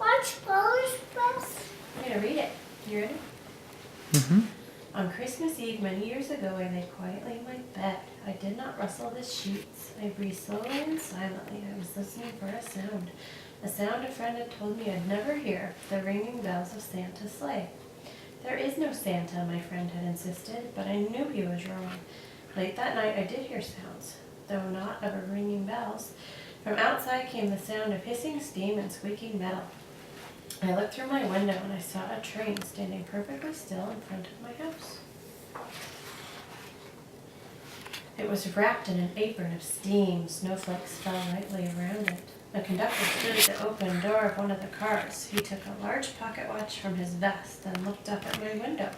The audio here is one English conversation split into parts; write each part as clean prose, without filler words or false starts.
Watch Polar Express. I'm going to read it. You ready? Mm-hmm. On Christmas Eve many years ago, I lay quietly in my bed. I did not rustle the sheets. I breathed slowly and silently. I was listening for a sound a friend had told me I'd never hear, the ringing bells of Santa's sleigh. There is no Santa, my friend had insisted, but I knew he was wrong. Late that night I did hear sounds, though not of a ringing bells. From outside came the sound of hissing steam and squeaking metal. I looked through my window and I saw a train standing perfectly still in front of my house. It was wrapped in an apron of steam. Snowflakes fell lightly around it. The conductor stood at the open door of one of the cars. He took a large pocket watch from his vest and looked up at my window.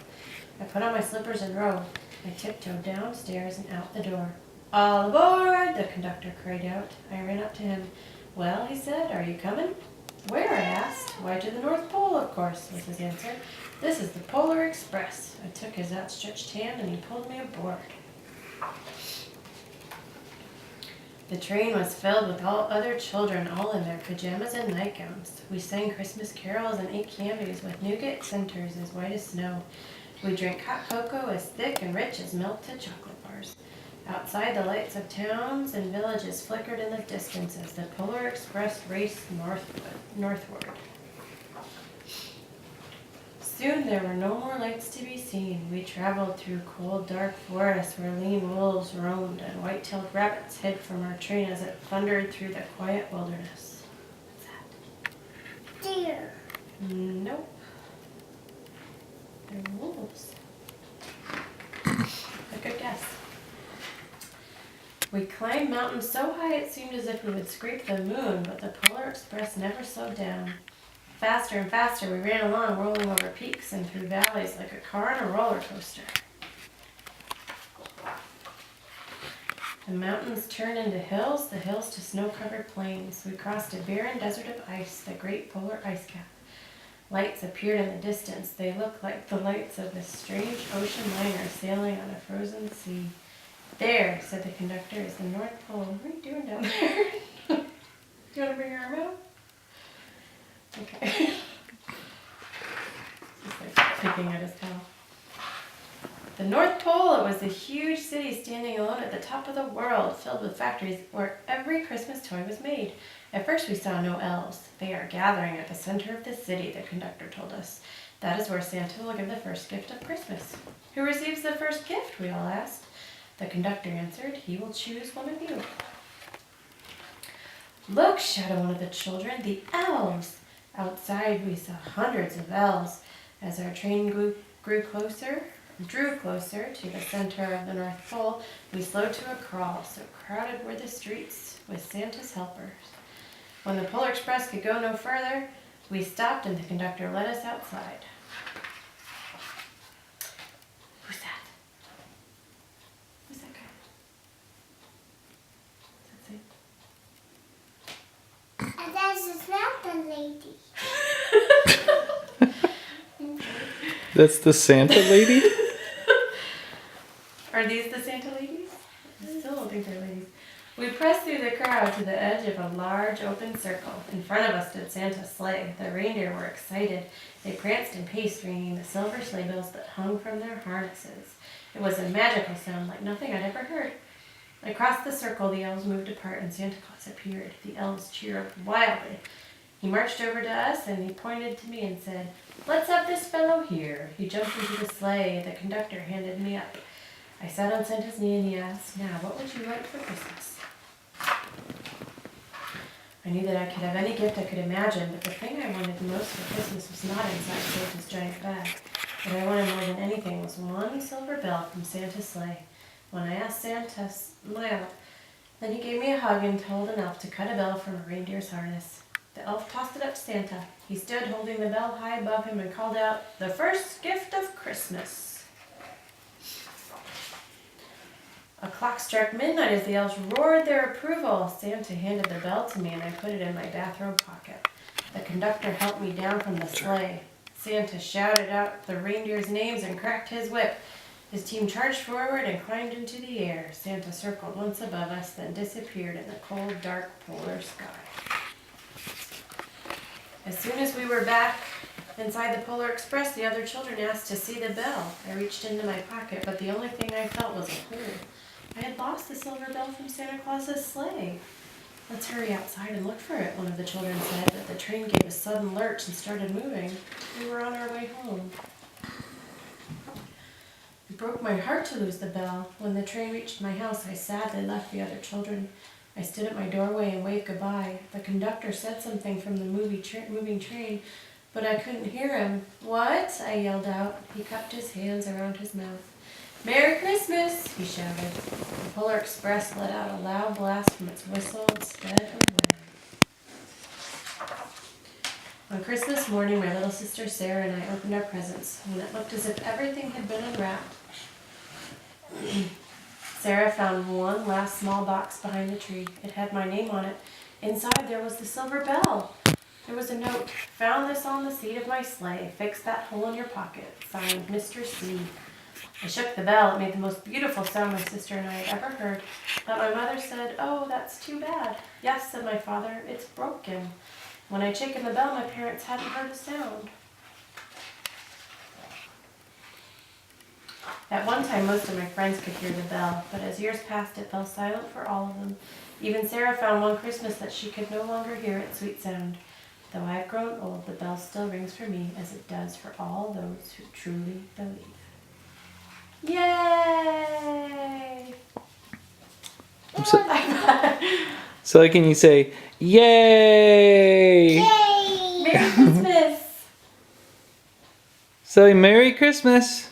I put on my slippers and robe. I tiptoed downstairs and out the door. "All aboard!" the conductor cried out. I ran up to him. "Well," he said, "are you coming?" "Where?" I asked. "Why, to the North Pole, of course," was his answer. "This is the Polar Express." I took his outstretched hand and he pulled me aboard. The train was filled with all other children, all in their pajamas and nightgowns. We sang Christmas carols and ate candies with nougat centers as white as snow. We drank hot cocoa as thick and rich as melted chocolate bars. Outside, the lights of towns and villages flickered in the distance as the Polar Express raced northward. Soon there were no more lights to be seen. We traveled through cold, dark forests where lean wolves roamed and white-tailed rabbits hid from our train as it thundered through the quiet wilderness. What's that? Deer. Nope. They're wolves. A good guess. We climbed mountains so high it seemed as if we would scrape the moon, but the Polar Express never slowed down. Faster and faster we ran along, rolling over peaks and through valleys like a car on a roller coaster. The mountains turned into hills, the hills to snow-covered plains. We crossed a barren desert of ice, the great polar ice cap. Lights appeared in the distance. They looked like the lights of a strange ocean liner sailing on a frozen sea. "There," said the conductor, "is the North Pole." "What are you doing down there?" "You want to bring your arm out?" Okay. He's like picking at his towel. The North Pole, it was a huge city standing alone at the top of the world, filled with factories where every Christmas toy was made. At first we saw no elves. "They are gathering at the center of the city," the conductor told us. "That is where Santa will give the first gift of Christmas." "Who receives the first gift?" we all asked. The conductor answered, "He will choose one of you." "Look," shouted one of the children, "the elves!" Outside we saw hundreds of elves. As our train drew closer to the center of the North Pole, we slowed to a crawl, so crowded were the streets with Santa's helpers. When the Polar Express could go no further, we stopped and the conductor led us outside. Who's that? Who's that guy? What's that say? And that's not the lady. That's the Santa lady? Are these the Santa ladies? I still don't think they're ladies. We pressed through the crowd to the edge of a large open circle. In front of us stood Santa's sleigh. The reindeer were excited. They pranced and paced, ringing the silver sleigh bells that hung from their harnesses. It was a magical sound like nothing I'd ever heard. Across the circle, the elves moved apart and Santa Claus appeared. The elves cheered wildly. He marched over to us and he pointed to me and said, "Let's have this fellow here." He jumped into the sleigh. The conductor handed me up. I sat on Santa's knee and he asked, "Now, what would you like for Christmas?" I knew that I could have any gift I could imagine, but the thing I wanted most for Christmas was not inside Santa's giant bag. What I wanted more than anything was one silver bell from Santa's sleigh. When I asked Santa, smiled. Then he gave me a hug and told an elf to cut a bell from a reindeer's harness. The elf tossed it up to Santa. He stood holding the bell high above him and called out, "The first gift of Christmas." A clock struck midnight as the elves roared their approval. Santa handed the bell to me and I put it in my bathrobe pocket. The conductor helped me down from the sleigh. Santa shouted out the reindeers' names and cracked his whip. His team charged forward and climbed into the air. Santa circled once above us, then disappeared in the cold, dark polar sky. As soon as we were back inside the Polar Express, the other children asked to see the bell. I reached into my pocket, but the only thing I felt was a hole. I had lost the silver bell from Santa Claus's sleigh. Let's hurry outside and look for it, one of the children said, but the train gave a sudden lurch and started moving. We were on our way home. It broke my heart to lose the bell. When the train reached my house, I sadly left the other children. I stood at my doorway and waved goodbye. The conductor said something from the moving train, but I couldn't hear him. "What?" I yelled out. He cupped his hands around his mouth. "Merry Christmas!" he shouted. The Polar Express let out a loud blast from its whistle and sped away. On Christmas morning, my little sister Sarah and I opened our presents, and it looked as if everything had been unwrapped. Sarah found one last small box behind the tree. It had my name on it. Inside there was the silver bell. There was a note. "Found this on the seat of my sleigh. Fix that hole in your pocket. Signed, Mr. C." I shook the bell. It made the most beautiful sound my sister and I had ever heard. But my mother said, "Oh, that's too bad." "Yes," said my father, "it's broken." When I'd shaken the bell, my parents hadn't heard a sound. At one time, most of my friends could hear the bell, but as years passed, it fell silent for all of them. Even Sarah found one Christmas that she could no longer hear its sweet sound. Though I have grown old, the bell still rings for me as it does for all those who truly believe. Yay! So like, can you say, "Yay"? Yay! Merry Christmas! Say, "Merry Christmas."